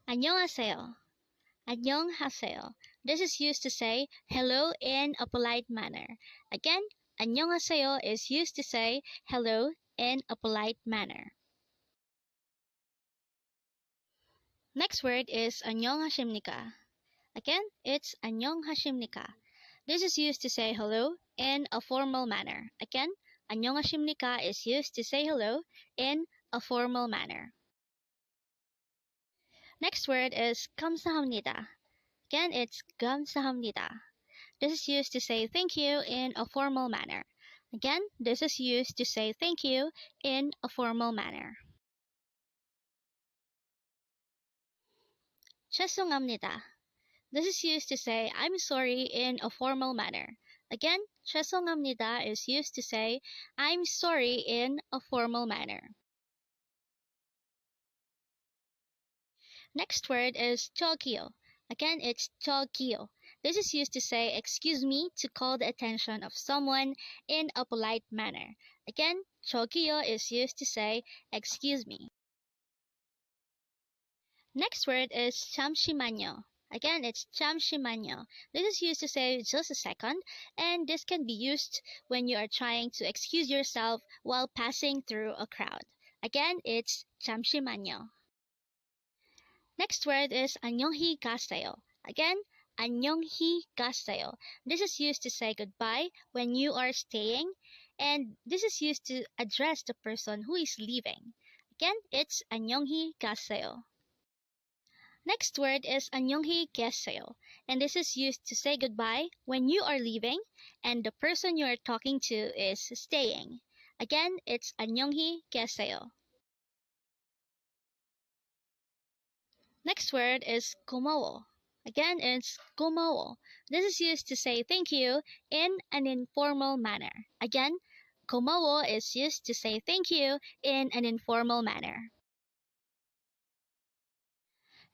안녕하세요. 안녕하세요. This is used to say hello in a polite manner. Again, 안녕하세요 is used to say hello in a polite manner. Next word is 안녕하십니까. Again, it's 안녕하십니까. This is used to say hello in a formal manner. Again, 안녕하십니까 is used to say hello in a formal manner. Next word is 감사합니다. Again, it's 감사합니다. This is used to say thank you in a formal manner. Again, this is used to say thank you in a formal manner. 죄송합니다. This is used to say I'm sorry in a formal manner. Again, 죄송합니다 is used to say I'm sorry in a formal manner. Next word is 저기요. Again, it's 저기요. This is used to say excuse me to call the attention of someone in a polite manner. Again, 저기요 is used to say excuse me. Next word is 잠시만요. Again, it's 잠시만요. This is used to say just a second, and this can be used when you are trying to excuse yourself while passing through a crowd. Again, it's 잠시만요. Next word is 안녕히 가세요. Again, 안녕히 가세요. This is used to say goodbye when you are staying, and this is used to address the person who is leaving. Again, it's 안녕히 가세요. Next word is 안녕히 계세요, and this is used to say goodbye when you are leaving and the person you are talking to is staying. Again, it's 안녕히 계세요. Next word is 고마워. Again, it's 고마워. This is used to say thank you in an informal manner. Again, 고마워 is used to say thank you in an informal manner.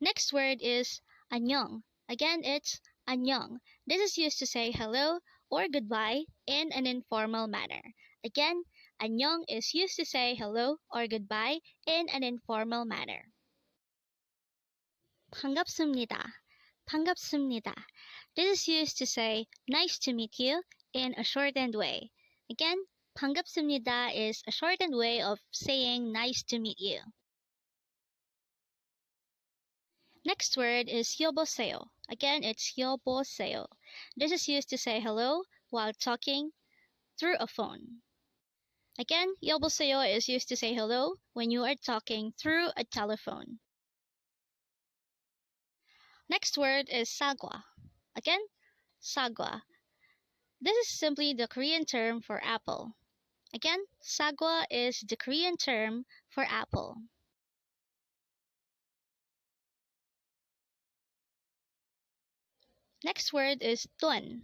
Next word is 안녕. Again, it's 안녕. This is used to say hello or goodbye in an informal manner. Again, 안녕 is used to say hello or goodbye in an informal manner. 반갑습니다. 반갑습니다. This is used to say nice to meet you in a shortened way. Again, 반갑습니다 is a shortened way of saying nice to meet you. Next word is 여보세요. Again, it's 여보세요. This is used to say hello while talking through a phone. Again, 여보세요 is used to say hello when you are talking through a telephone. Next word is 사과. Again, 사과. This is simply the Korean term for apple. Again, 사과 is the Korean term for apple. Next word is 돈.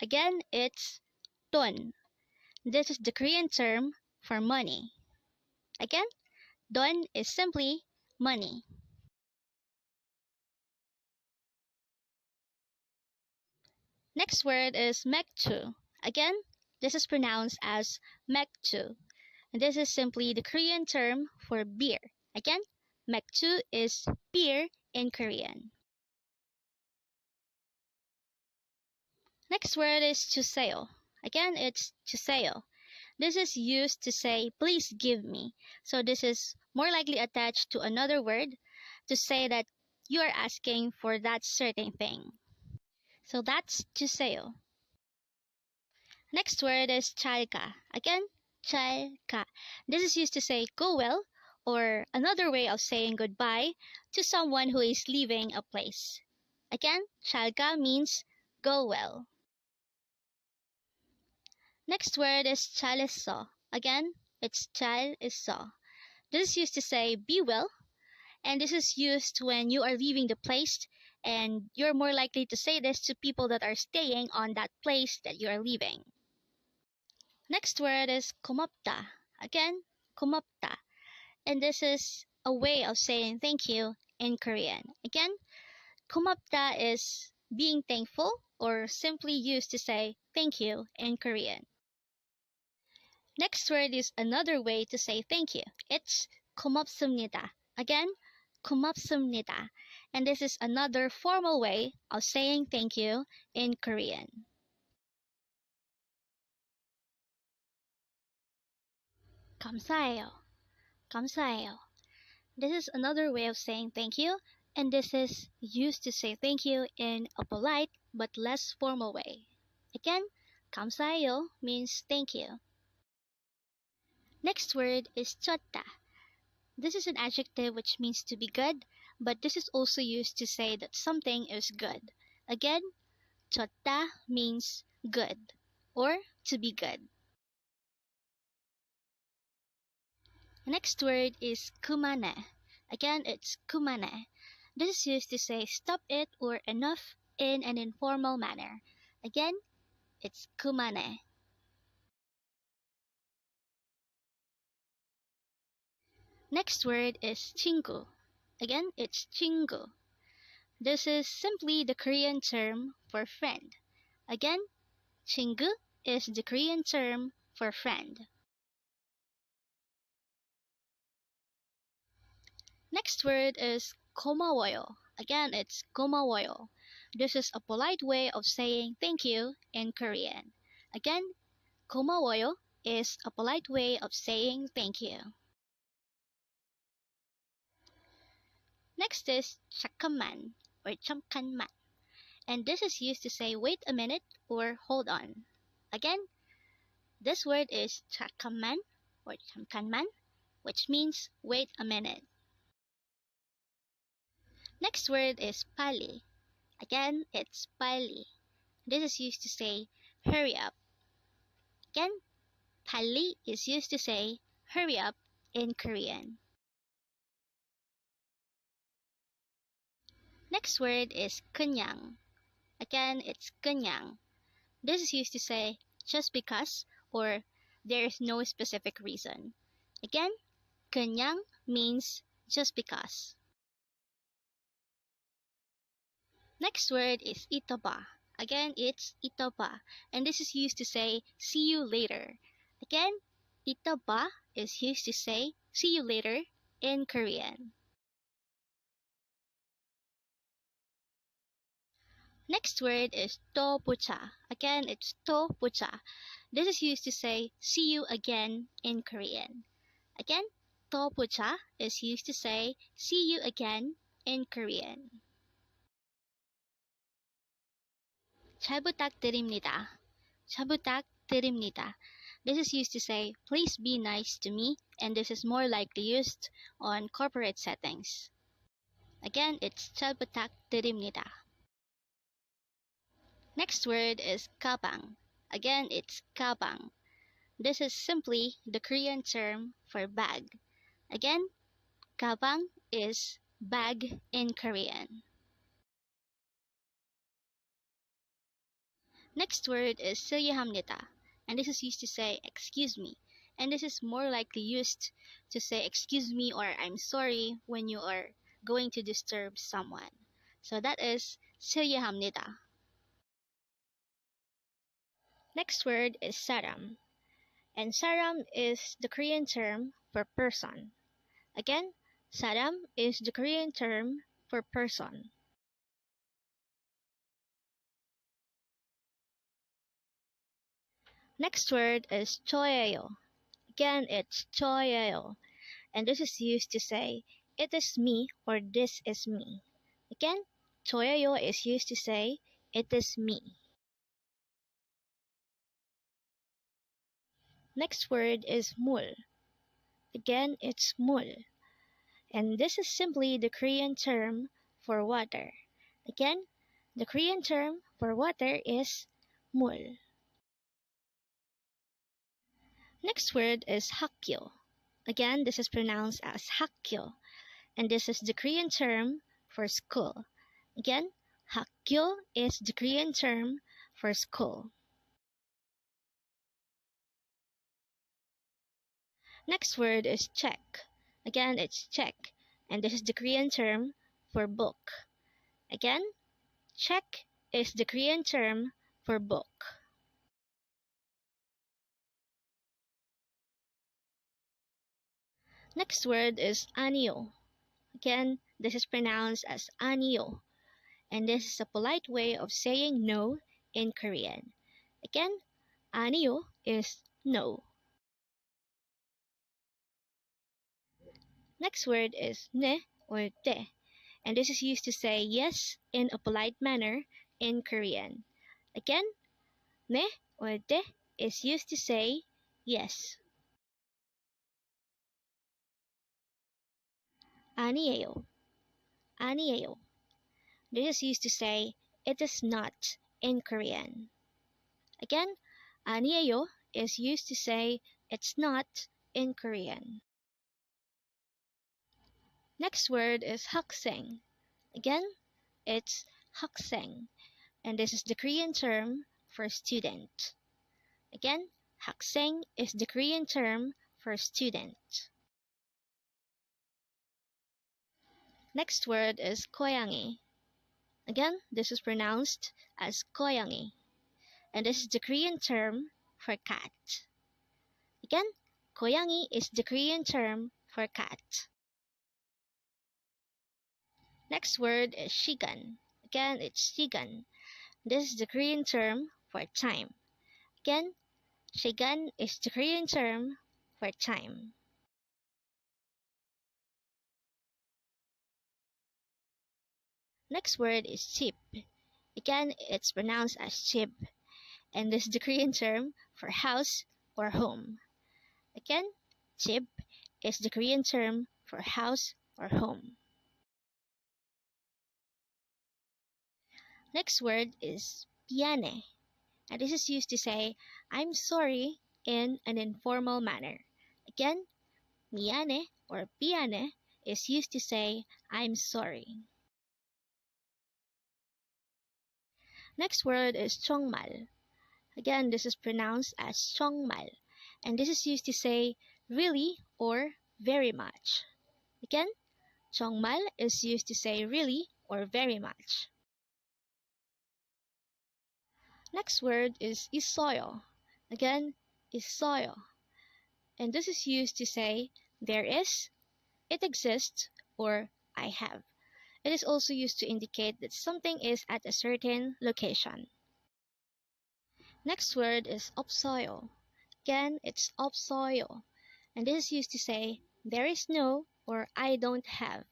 Again, it's 돈. This is the Korean term for money. Again, 돈 is simply money. Next word is 맥주. Again, this is pronounced as 맥주. This is simply the Korean term for beer. Again, 맥주 is beer in Korean. Next word is 주세요. Again, it's 주세요. This is used to say, please give me. So this is more likely attached to another word to say that you are asking for that certain thing. So that's 주세요. Next word is 잘 가. Again, 잘 가. This is used to say go well, or another way of saying goodbye to someone who is leaving a place. Again, 잘 가 means go well. Next word is 잘했어. Again, it's 잘했어. This is used to say be well, and this is used when you are leaving the place, and you're more likely to say this to people that are staying on that place that you are leaving. Next word is 고맙다. Again, 고맙다. And this is a way of saying thank you in Korean. Again, 고맙다 is being thankful, or simply used to say thank you in Korean. Next word is another way to say thank you. It's 고맙습니다. Again, 고맙습니다. And this is another formal way of saying thank you in Korean. 감사해요. 감사해요. This is another way of saying thank you, and this is used to say thank you in a polite but less formal way. Again, 감사해요 means thank you. Next word is 좋다. This is an adjective which means to be good, but this is also used to say that something is good. Again, 좋다 means good or to be good. Next word is 그만해. Again, it's 그만해. This is used to say stop it or enough in an informal manner. Again, it's 그만해. Next word is 친구. Again, it's 친구. This is simply the Korean term for friend. Again, 친구 is the Korean term for friend. Next word is 고마워요. Again, it's 고마워요. This is a polite way of saying thank you in Korean. Again, 고마워요 is a polite way of saying thank you. Next is 잠깐만 or 잠깐만. And this is used to say wait a minute or hold on. Again, this word is 잠깐만 or 잠깐만, which means wait a minute. Next word is 빨리. Again, it's 빨리. This is used to say hurry up. Again, 빨리 is used to say hurry up in Korean. Next word is 그냥. Again, it's 그냥. This is used to say just because or there is no specific reason. Again, 그냥 means just because. Next word is ito ba. Again, it's ito ba, and this is used to say see you later. Again, ito ba is used to say see you later in Korean. Next word is 또 보자. Again, it's 또 보자. This is used to say see you again in Korean. Again, 또 보자 is used to say see you again in Korean. 잘 부탁드립니다. 잘 부탁드립니다. This is used to say please be nice to me, and this is more likely used on corporate settings. Again, it's 잘 부탁드립니다. Next word is 가방. Again, it's 가방. This is simply the Korean term for bag. Again, 가방 is bag in Korean. Next word is 실례합니다, and this is used to say excuse me, and this is more likely used to say excuse me or I'm sorry when you are going to disturb someone. So that is 실례합니다. Next word is 사람, and 사람 is the Korean term for person. Again, 사람 is the Korean term for person. Next word is 좋아요. Again, it's 좋아요, and this is used to say it is me or this is me. Again, 좋아요 is used to say it is me. Next word is 물. Again, it's 물, and this is simply the Korean term for water. Again, the Korean term for water is 물. Next word is 학교. Again, this is pronounced as 학교, and this is the Korean term for school. Again, 학교 is the Korean term for school. Next word is check. Again, it's check, and this is the Korean term for book. Again, check is the Korean term for book. Next word is 아니요. Again, this is pronounced as 아니요, and this is a polite way of saying no in Korean. Again, 아니요 is no. Next word is 네 or 네, and this is used to say yes in a polite manner in Korean. Again, 네 or 네 is used to say yes. 아니에요, 아니에요. This is used to say it is not in Korean. Again, 아니에요 is used to say it's not in Korean. Next word is 학생. Again, it's 학생, and this is the Korean term for student. Again, 학생 is the Korean term for student. Next word is 고양이. Again, this is pronounced as 고양이, and this is the Korean term for cat. Again, 고양이 is the Korean term for cat. Next word is 시간. Again, it's 시간. This is the Korean term for time. Again, 시간 is the Korean term for time. Next word is 집. Again, it's pronounced as 집, and this is the Korean term for house or home. Again, 집 is the Korean term for house or home. Next word is 미안해, and this is used to say I'm sorry in an informal manner. Again, 미안해 or 미안해 is used to say I'm sorry. Next word is 정말. Again, this is pronounced as 정말, and this is used to say really or very much. Again, 정말 is used to say really or very much. Next word is 있어요. Again, 있어요, and this is used to say there is, it exists, or I have. It is also used to indicate that something is at a certain location. Next word is 없어요. Again, it's 없어요, and this is used to say there is no or I don't have.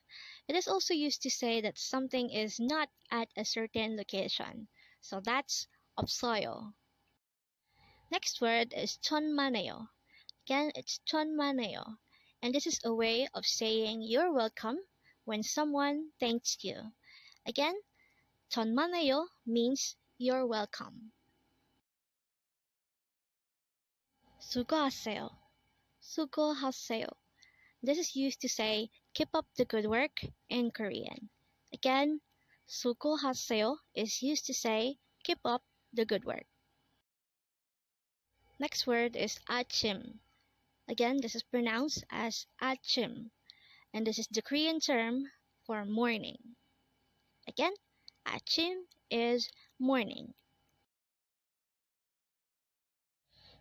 It is also used to say that something is not at a certain location. So that's 없어요. Next word is 천만에요. Again, it's 천만에요, and this is a way of saying you're welcome when someone thanks you. Again, 천만에요 means you're welcome. 수고하세요. 수고하세요. This is used to say keep up the good work in Korean. Again, 수고하세요 is used to say keep up the good work. Next word is 아침. Again, this is pronounced as 아침, and this is the Korean term for morning. Again, 아침 is morning.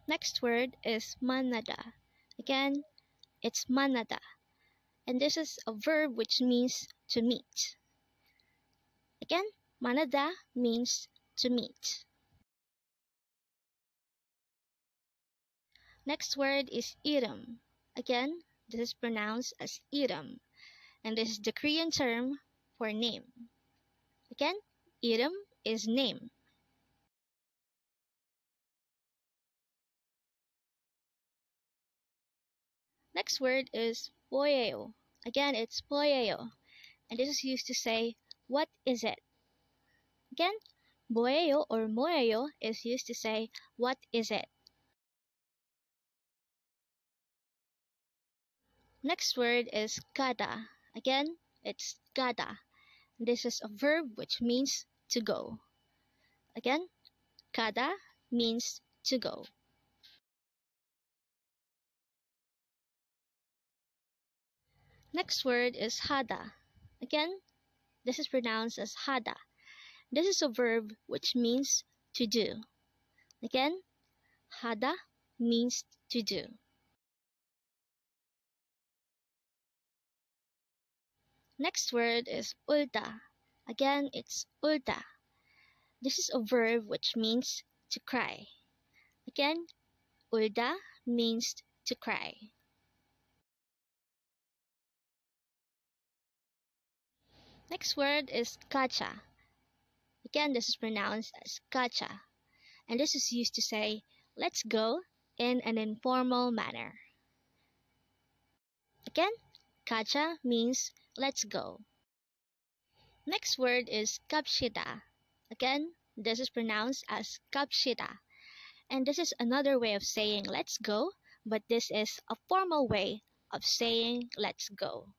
Next word is 만나다. Again, it's 만나다, and this is a verb which means to meet. Again, 만나다 means to meet. Next word is 이름. Again, this is pronounced as 이름, and this is the Korean term for name. Again, 이름 is name. Next word is 뭐예요. Again, it's 뭐예요, and this is used to say what is it. Again, 뭐예요 or 뭐예요 is used to say what is it. Next word is 가다. Again, it's 가다. This is a verb which means to go. Again, 가다 means to go. Next word is 하다. Again, this is pronounced as 하다. This is a verb which means to do. Again, 하다 means to do. Next word is ulta. Again, it's ulta. This is a verb which means to cry. Again, ulda means to cry. Next word is kacha. Again, this is pronounced as kacha, and this is used to say, let's go in an informal manner. Again, kacha means let's go. Next word is kapshita. Again, this is pronounced as kapshita, and this is another way of saying let's go, but this is a formal way of saying let's go.